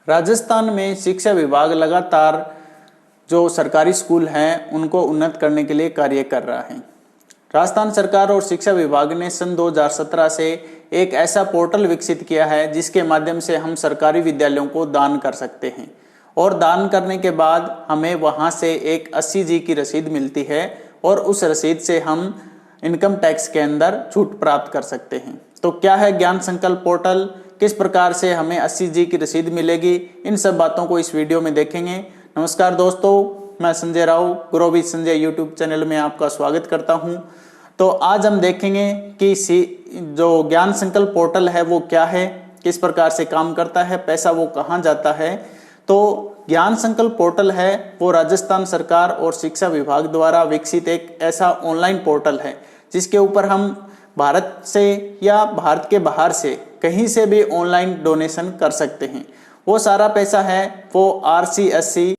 राजस्थान में शिक्षा विभाग लगातार जो सरकारी स्कूल हैं उनको उन्नत करने के लिए कार्य कर रहा है। राजस्थान सरकार और शिक्षा विभाग ने सन 2017 से एक ऐसा पोर्टल विकसित किया है जिसके माध्यम से हम सरकारी विद्यालयों को दान कर सकते हैं और दान करने के बाद हमें वहां से एक 80G की रसीद मिलती है और उस रसीद से हम इनकम टैक्स के अंदर छूट प्राप्त कर सकते हैं। तो क्या है ज्ञान संकल्प पोर्टल, किस प्रकार से हमें 80G की रसीद मिलेगी, इन सब बातों को इस वीडियो में देखेंगे। नमस्कार दोस्तों, मैं Sanjay Rao grow with Sanjay YouTube channel में आपका स्वागत करता हूं। तो आज हम देखेंगे कि जो ज्ञान संकल्प पोर्टल है वो क्या है, किस प्रकार से काम करता है, पैसा वो कहाँ जाता है। तो ज्ञान संकल्प पोर्टल है वो राजस्थान सरकार और शिक्षा विभाग द्वारा विकसित एक ऐसा ऑनलाइन पोर्टल है जिसके ऊपर हम भारत से या भारत के बाहर से कहीं से भी ऑनलाइन डोनेशन कर सकते हैं। वो सारा पैसा है वो RCSC,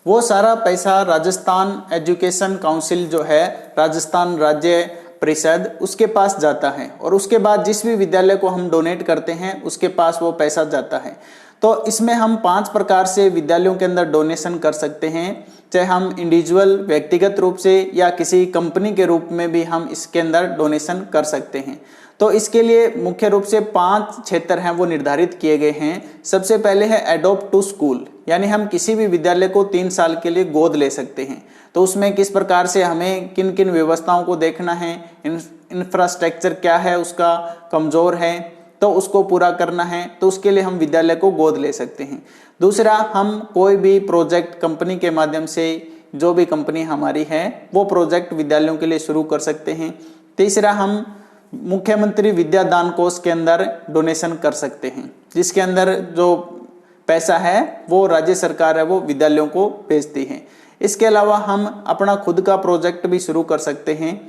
वो सारा पैसा राजस्थान एजुकेशन काउंसिल जो है राजस्थान राज्य परिषद उसके पास जाता है और उसके बाद जिस भी विद्यालय को हम डोनेट करते हैं उसके पास वो पैसा जाता है। तो इसमें हम 5 प्रकार से विद्यालयों के अंदर डोनेशन कर सकते हैं, चाहे हम इंडिविजुअल व्यक्तिगत रूप से या किसी कंपनी के रूप में भी हम इसके अंदर डोनेशन कर सकते हैं। तो इसके लिए मुख्य रूप से 5 क्षेत्र हैं वो निर्धारित किए गए हैं। सबसे पहले है एडॉप्ट टू स्कूल, यानी हम किसी भी विद्यालय को 3 साल के लिए गोद ले सकते हैं। तो उसमें किस प्रकार से हमें किन किन व्यवस्थाओं को देखना है, इंफ्रास्ट्रक्चर क्या है उसका कमजोर है तो उसको पूरा करना है, तो उसके लिए हम विद्यालय को गोद ले सकते हैं। दूसरा, हम कोई भी प्रोजेक्ट कंपनी के माध्यम से, जो भी कंपनी हमारी है वो प्रोजेक्ट विद्यालयों के लिए शुरू कर सकते हैं। तीसरा, हम मुख्यमंत्री विद्या दान कोष के अंदर डोनेशन कर सकते हैं जिसके अंदर जो पैसा है वो राज्य सरकार है वो विद्यालयों को भेजती है। इसके अलावा हम अपना खुद का प्रोजेक्ट भी शुरू कर सकते हैं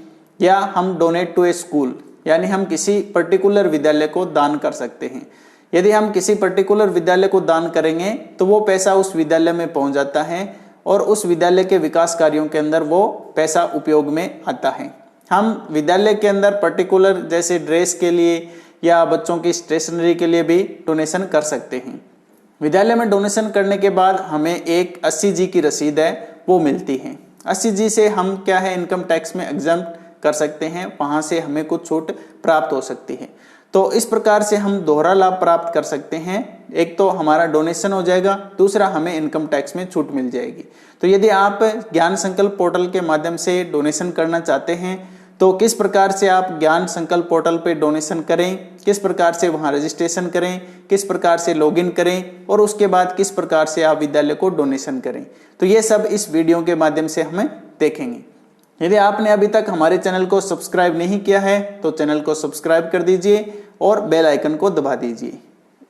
या हम डोनेट टू ए स्कूल, यानी हम किसी पर्टिकुलर विद्यालय को दान कर सकते हैं। यदि हम किसी पर्टिकुलर विद्यालय को दान करेंगे तो वो पैसा उस विद्यालय में पहुंच जाता है और उस विद्यालय के विकास कार्यों के अंदर वो पैसा उपयोग में आता है। हम विद्यालय के अंदर पर्टिकुलर जैसे ड्रेस के लिए या बच्चों की स्टेशनरी के लिए भी डोनेशन कर सकते हैं। विद्यालय में डोनेशन करने के बाद हमें एक 80G की रसीद है वो मिलती है। 80G से हम क्या है इनकम टैक्स में एग्जम्प्ट कर सकते हैं, वहां से हमें कुछ छूट प्राप्त हो सकती है। तो इस प्रकार से हम दोहरा लाभ प्राप्त कर सकते हैं। एक तो हमारा डोनेशन हो जाएगा, दूसरा हमें इनकम टैक्स में छूट मिल जाएगी। तो यदि आप ज्ञान संकल्प पोर्टल के माध्यम से डोनेशन करना चाहते हैं तो किस प्रकार से आप ज्ञान संकल्प पोर्टल पे डोनेशन करें, किस प्रकार से वहां रजिस्ट्रेशन करें, किस प्रकार से लॉगिन करें और उसके बाद किस प्रकार से आप विद्यालय को डोनेशन करें, तो ये सब इस वीडियो के माध्यम से हमें देखेंगे। यदि आपने अभी तक हमारे चैनल को सब्सक्राइब नहीं किया है तो चैनल को सब्सक्राइब कर दीजिए और बेल आइकन को दबा दीजिए।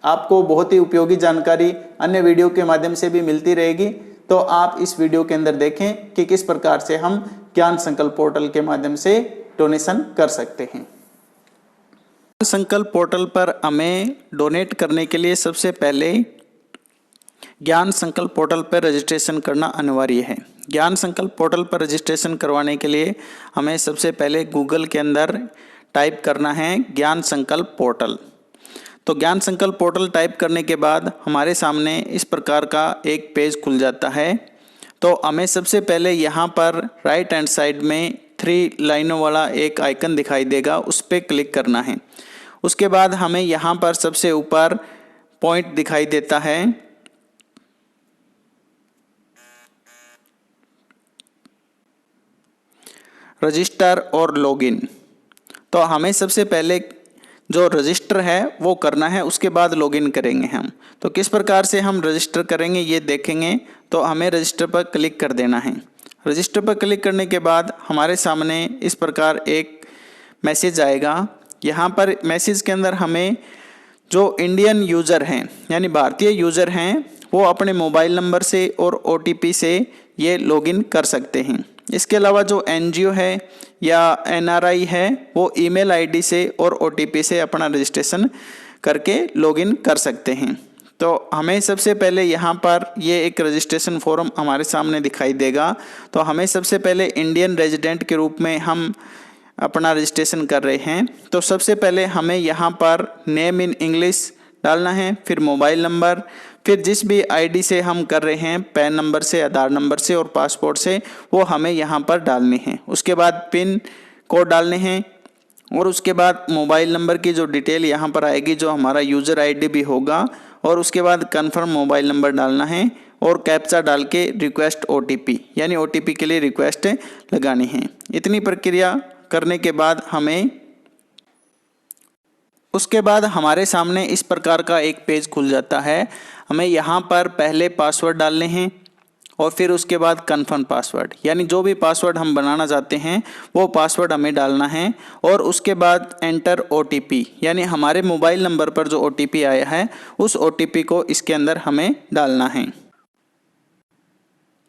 आपको बहुत ही उपयोगी जानकारी अन्य वीडियो के माध्यम से भी मिलती रहेगी। तो आप इस वीडियो के अंदर देखें कि किस प्रकार से हम ज्ञान संकल्प पोर्टल के माध्यम से डोनेशन कर सकते हैं। ज्ञान संकल्प पोर्टल पर हमें डोनेट करने के लिए सबसे पहले ज्ञान संकल्प पोर्टल पर रजिस्ट्रेशन करना अनिवार्य है। ज्ञान संकल्प पोर्टल पर रजिस्ट्रेशन करवाने के लिए हमें सबसे पहले गूगल के अंदर टाइप करना है ज्ञान संकल्प पोर्टल। तो ज्ञान संकल्प पोर्टल टाइप करने के बाद हमारे सामने इस प्रकार का एक पेज खुल जाता है। तो हमें सबसे पहले यहाँ पर राइट हैंड साइड में 3 लाइनों वाला एक आइकन दिखाई देगा, उस पर क्लिक करना है। उसके बाद हमें यहाँ पर सबसे ऊपर पॉइंट दिखाई देता है, रजिस्टर और लॉगिन। तो हमें सबसे पहले जो रजिस्टर है वो करना है, उसके बाद लॉगिन करेंगे हम। तो किस प्रकार से हम रजिस्टर करेंगे ये देखेंगे। तो हमें रजिस्टर पर क्लिक कर देना है। रजिस्टर पर क्लिक करने के बाद हमारे सामने इस प्रकार एक मैसेज आएगा। यहाँ पर मैसेज के अंदर हमें जो इंडियन यूज़र हैं यानी भारतीय यूज़र हैं वो अपने मोबाइल नंबर से और OTP से ये लॉगिन कर सकते हैं। इसके अलावा जो NGO है या NRI है वो ईमेल ID से और OTP से अपना रजिस्ट्रेशन करके लॉगिन कर सकते हैं। तो हमें सबसे पहले यहाँ पर ये एक रजिस्ट्रेशन फॉर्म हमारे सामने दिखाई देगा। तो हमें सबसे पहले इंडियन रेजिडेंट के रूप में हम अपना रजिस्ट्रेशन कर रहे हैं। तो सबसे पहले हमें यहाँ पर नेम इन इंग्लिश डालना है, फिर मोबाइल नंबर, फिर जिस भी आईडी से हम कर रहे हैं, पैन नंबर से, आधार नंबर से और पासपोर्ट से, वो हमें यहाँ पर डालने हैं। उसके बाद पिन कोड डालने हैं और उसके बाद मोबाइल नंबर की जो डिटेल यहाँ पर आएगी, जो हमारा यूज़र आईडी भी होगा, और उसके बाद कन्फर्म मोबाइल नंबर डालना है और कैप्चा डाल के रिक्वेस्ट ओटीपी यानी ओटीपी के लिए रिक्वेस्ट लगानी है। इतनी प्रक्रिया करने के बाद उसके बाद हमारे सामने इस प्रकार का एक पेज खुल जाता है। हमें यहाँ पर पहले पासवर्ड डालने हैं और फिर उसके बाद कन्फर्म पासवर्ड, यानी जो भी पासवर्ड हम बनाना चाहते हैं वो पासवर्ड हमें डालना है, और उसके बाद एंटर ओटीपी, यानी हमारे मोबाइल नंबर पर जो ओटीपी आया है उस ओटीपी को इसके अंदर हमें डालना है।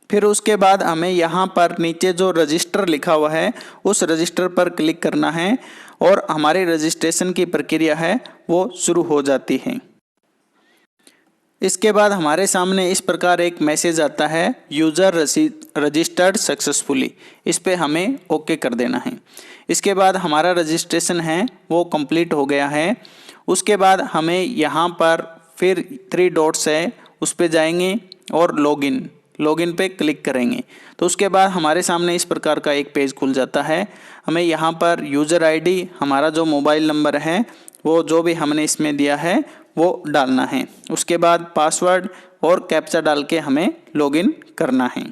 फिर उसके बाद हमें यहाँ पर नीचे जो रजिस्टर लिखा हुआ है उस रजिस्टर पर क्लिक करना है और हमारी रजिस्ट्रेशन की प्रक्रिया है वो शुरू हो जाती है। इसके बाद हमारे सामने इस प्रकार एक मैसेज आता है, यूज़र रजिस्टर्ड सक्सेसफुली। इस पे हमें ओके कर देना है। इसके बाद हमारा रजिस्ट्रेशन है वो कंप्लीट हो गया है। उसके बाद हमें यहाँ पर फिर 3 डॉट्स है उस पे जाएंगे और लॉगिन पे क्लिक करेंगे। तो उसके बाद हमारे सामने इस प्रकार का एक पेज खुल जाता है। हमें यहाँ पर यूज़र आईडी, हमारा जो मोबाइल नंबर है वो जो भी हमने इसमें दिया है वो डालना है। उसके बाद पासवर्ड और कैप्चा डाल के हमें लॉगिन करना है।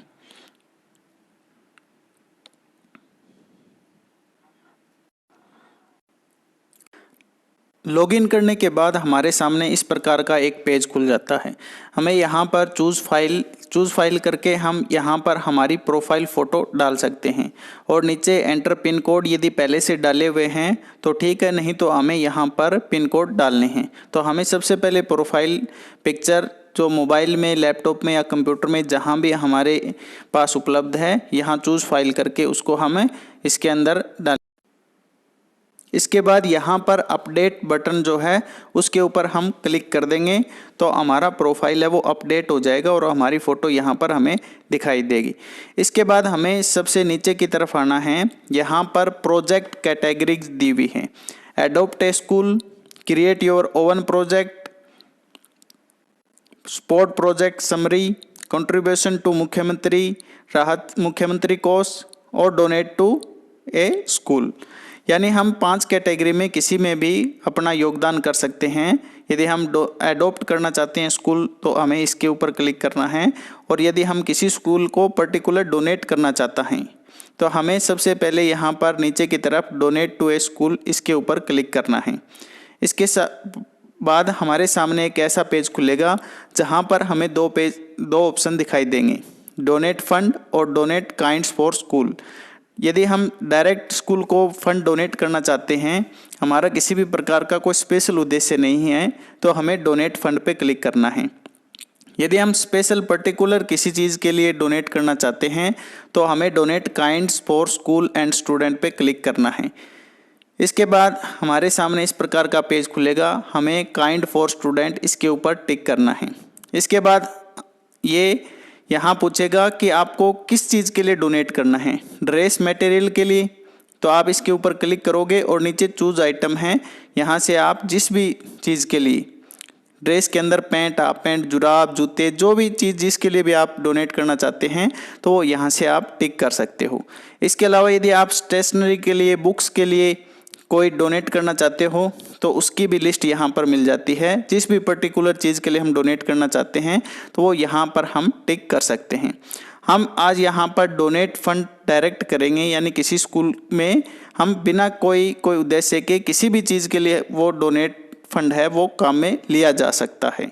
लॉगिन करने के बाद हमारे सामने इस प्रकार का एक पेज खुल जाता है। हमें यहाँ पर चूज़ फाइल करके हम यहाँ पर हमारी प्रोफाइल फ़ोटो डाल सकते हैं, और नीचे एंटर पिन कोड यदि पहले से डाले हुए हैं तो ठीक है, नहीं तो हमें यहाँ पर पिन कोड डालने हैं। तो हमें सबसे पहले प्रोफाइल पिक्चर जो मोबाइल में, लैपटॉप में या कंप्यूटर में जहाँ भी हमारे पास उपलब्ध है, यहाँ चूज़ फाइल करके उसको हमें इसके अंदर डाल। इसके बाद यहाँ पर अपडेट बटन जो है उसके ऊपर हम क्लिक कर देंगे तो हमारा प्रोफाइल है वो अपडेट हो जाएगा और हमारी फ़ोटो यहाँ पर हमें दिखाई देगी। इसके बाद हमें सबसे नीचे की तरफ आना है। यहाँ पर प्रोजेक्ट कैटेगरीज दी हुई हैं, adopt a school, create your own project, sport project summary, contribution to मुख्यमंत्री, राहत मुख्यमंत्री कोष और डोनेट टू ए स्कूल। यानी हम 5 कैटेगरी में किसी में भी अपना योगदान कर सकते हैं। यदि हम एडोप्ट करना चाहते हैं स्कूल तो हमें इसके ऊपर क्लिक करना है, और यदि हम किसी स्कूल को पर्टिकुलर डोनेट करना चाहता हैं तो हमें सबसे पहले यहाँ पर नीचे की तरफ डोनेट टू ए स्कूल इसके ऊपर क्लिक करना है। इसके बाद हमारे सामने एक ऐसा पेज खुलेगा जहाँ पर हमें 2 ऑप्शन दिखाई देंगे, डोनेट फंड और डोनेट काइंड्स फॉर स्कूल। यदि हम डायरेक्ट स्कूल को फंड डोनेट करना चाहते हैं, हमारा किसी भी प्रकार का कोई स्पेशल उद्देश्य नहीं है, तो हमें डोनेट फंड पे क्लिक करना है। यदि हम स्पेशल पर्टिकुलर किसी चीज़ के लिए डोनेट करना चाहते हैं तो हमें donate kinds for school and student पे क्लिक करना है। इसके बाद हमारे सामने इस प्रकार का पेज खुलेगा, हमें काइंड फॉर स्टूडेंट इसके ऊपर टिक करना है। इसके बाद ये यहाँ पूछेगा कि आपको किस चीज़ के लिए डोनेट करना है, ड्रेस मटेरियल के लिए, तो आप इसके ऊपर क्लिक करोगे और नीचे चूज़ आइटम है, यहाँ से आप जिस भी चीज़ के लिए, ड्रेस के अंदर पैंट, हाफ पैंट, जुराब, जूते, जो भी चीज़ जिसके लिए भी आप डोनेट करना चाहते हैं तो यहाँ से आप टिक कर सकते हो। इसके अलावा यदि आप स्टेशनरी के लिए, बुक्स के लिए कोई डोनेट करना चाहते हो तो उसकी भी लिस्ट यहाँ पर मिल जाती है। जिस भी पर्टिकुलर चीज़ के लिए हम डोनेट करना चाहते हैं तो वो यहाँ पर हम टिक कर सकते हैं। हम आज यहाँ पर डोनेट फंड डायरेक्ट करेंगे, यानी किसी स्कूल में हम बिना कोई उद्देश्य के किसी भी चीज़ के लिए वो डोनेट फंड है वो काम में लिया जा सकता है।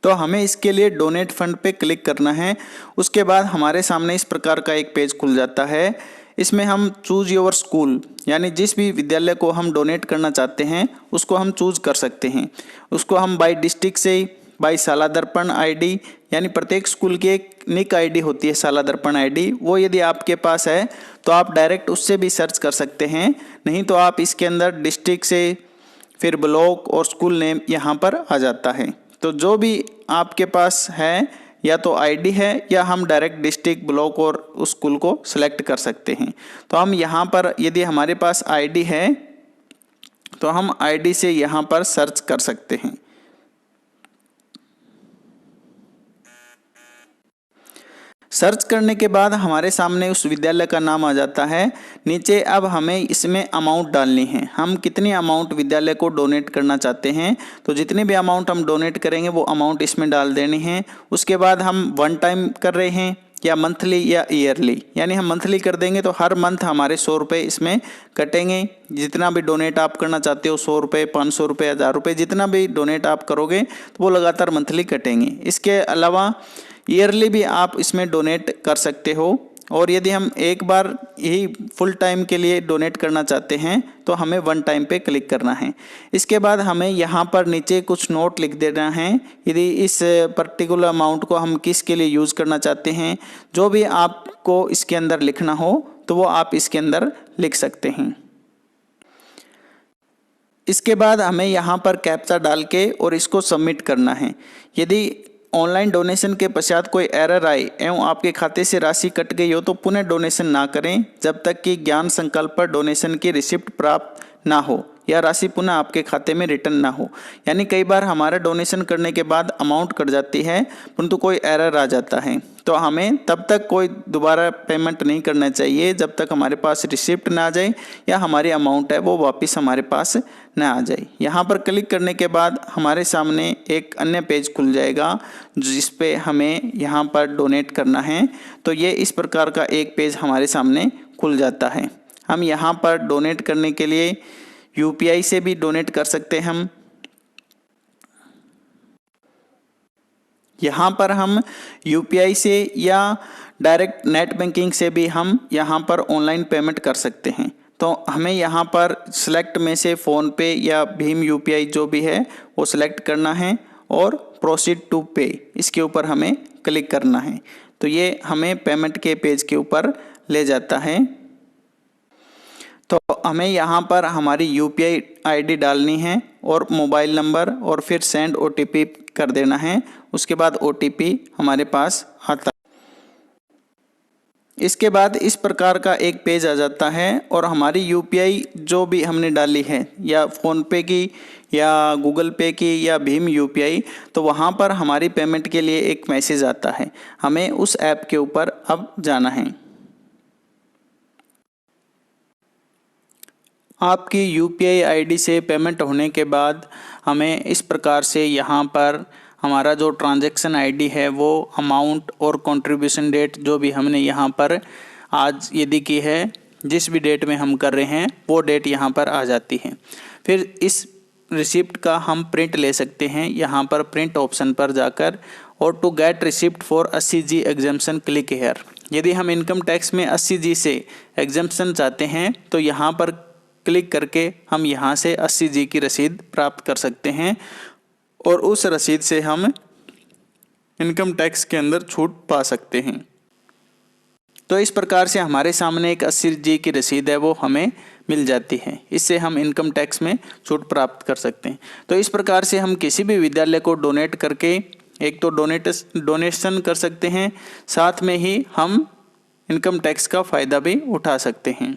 तो हमें इसके लिए डोनेट फंड पे क्लिक करना है। उसके बाद हमारे सामने इस प्रकार का एक पेज खुल जाता है। इसमें हम चूज़ योर स्कूल, यानी जिस भी विद्यालय को हम डोनेट करना चाहते हैं उसको हम चूज़ कर सकते हैं। उसको हम बाय डिस्ट्रिक्ट से, बाय शाला दर्पण आईडी, यानी प्रत्येक स्कूल की एक निक आईडी होती है शाला दर्पण आईडी, वो यदि आपके पास है तो आप डायरेक्ट उससे भी सर्च कर सकते हैं। नहीं तो आप इसके अंदर डिस्ट्रिक्ट से, फिर ब्लॉक और स्कूल नेम यहाँ पर आ जाता है। तो जो भी आपके पास है या तो आईडी है या हम डायरेक्ट डिस्ट्रिक्ट, ब्लॉक और उस स्कूल को सिलेक्ट कर सकते हैं। तो हम यहाँ पर यदि हमारे पास आईडी है तो हम आईडी से यहाँ पर सर्च कर सकते हैं। सर्च करने के बाद हमारे सामने उस विद्यालय का नाम आ जाता है। नीचे अब हमें इसमें अमाउंट डालनी है, हम कितनी अमाउंट विद्यालय को डोनेट करना चाहते हैं। तो जितनी भी अमाउंट हम डोनेट करेंगे वो अमाउंट इसमें डाल देनी है। उसके बाद हम वन टाइम कर रहे हैं या मंथली या ईयरली, यानी हम मंथली कर देंगे तो हर मंथ हमारे 100 रुपये इसमें कटेंगे। जितना भी डोनेट आप करना चाहते हो, 100 रुपये, 500 रुपये, 1000 रुपये, जितना भी डोनेट आप करोगे तो वो लगातार मंथली कटेंगे। इसके अलावा ईयरली भी आप इसमें डोनेट कर सकते हो। और यदि हम एक बार यही फुल टाइम के लिए डोनेट करना चाहते हैं तो हमें वन टाइम पे क्लिक करना है। इसके बाद हमें यहाँ पर नीचे कुछ नोट लिख देना है। यदि इस पर्टिकुलर अमाउंट को हम किस के लिए यूज़ करना चाहते हैं, जो भी आपको इसके अंदर लिखना हो तो वो आप इसके अंदर लिख सकते हैं। इसके बाद हमें यहाँ पर कैप्चा डाल के और इसको सबमिट करना है। यदि ऑनलाइन डोनेशन के पश्चात कोई एरर आए एवं आपके खाते से राशि कट गई हो तो पुनः डोनेशन ना करें जब तक कि ज्ञान संकल्प पर डोनेशन की रिसिप्ट प्राप्त ना हो या राशि पुनः आपके खाते में रिटर्न ना हो। यानी कई बार हमारा डोनेशन करने के बाद अमाउंट कट जाती है परंतु कोई एरर आ जाता है, तो हमें तब तक कोई दोबारा पेमेंट नहीं करना चाहिए जब तक हमारे पास रिसिप्ट ना आ जाए या हमारी अमाउंट है वो वापस हमारे पास ना आ जाए। यहाँ पर क्लिक करने के बाद हमारे सामने एक अन्य पेज खुल जाएगा जिस पे हमें यहाँ पर डोनेट करना है। तो ये इस प्रकार का एक पेज हमारे सामने खुल जाता है। हम यहाँ पर डोनेट करने के लिए यूपीआई से भी डोनेट कर सकते हैं। हम यहाँ पर हम यूपीआई से या डायरेक्ट नेट बैंकिंग से भी हम यहाँ पर ऑनलाइन पेमेंट कर सकते हैं। तो हमें यहाँ पर सिलेक्ट में से फ़ोन पे या भीम यूपीआई जो भी है वो सिलेक्ट करना है और प्रोसीड टू पे इसके ऊपर हमें क्लिक करना है। तो ये हमें पेमेंट के पेज के ऊपर ले जाता है। तो हमें यहाँ पर हमारी यूपीआई आईडी डालनी है और मोबाइल नंबर और फिर सेंड ओटीपी कर देना है। उसके बाद ओटीपी हमारे पास आता है। इसके बाद इस प्रकार का एक पेज आ जाता है और हमारी यूपीआई जो भी हमने डाली है या फ़ोनपे की या गूगल पे की या भीम यूपीआई, तो वहाँ पर हमारी पेमेंट के लिए एक मैसेज आता है। हमें उस ऐप के ऊपर अब जाना है। आपकी यूपीआई आईडी से पेमेंट होने के बाद हमें इस प्रकार से यहाँ पर हमारा जो ट्रांजैक्शन आईडी है वो अमाउंट और कंट्रीब्यूशन डेट जो भी हमने यहाँ पर आज यदि की है, जिस भी डेट में हम कर रहे हैं वो डेट यहाँ पर आ जाती है। फिर इस रिसिप्ट का हम प्रिंट ले सकते हैं यहाँ पर प्रिंट ऑप्शन पर जाकर, और to get receipt for 80G exemption click here. यदि हम इनकम टैक्स में 80G से एग्जाम्पशन चाहते हैं तो यहाँ पर क्लिक करके हम यहाँ से 80G की रसीद प्राप्त कर सकते हैं और उस रसीद से हम इनकम टैक्स के अंदर छूट पा सकते हैं। तो इस प्रकार से हमारे सामने एक 80G की रसीद है वो हमें मिल जाती है। इससे हम इनकम टैक्स में छूट प्राप्त कर सकते हैं। तो इस प्रकार से हम किसी भी विद्यालय को डोनेट करके एक तो डोनेशन कर सकते हैं, साथ में ही हम इनकम टैक्स का फ़ायदा भी उठा सकते हैं।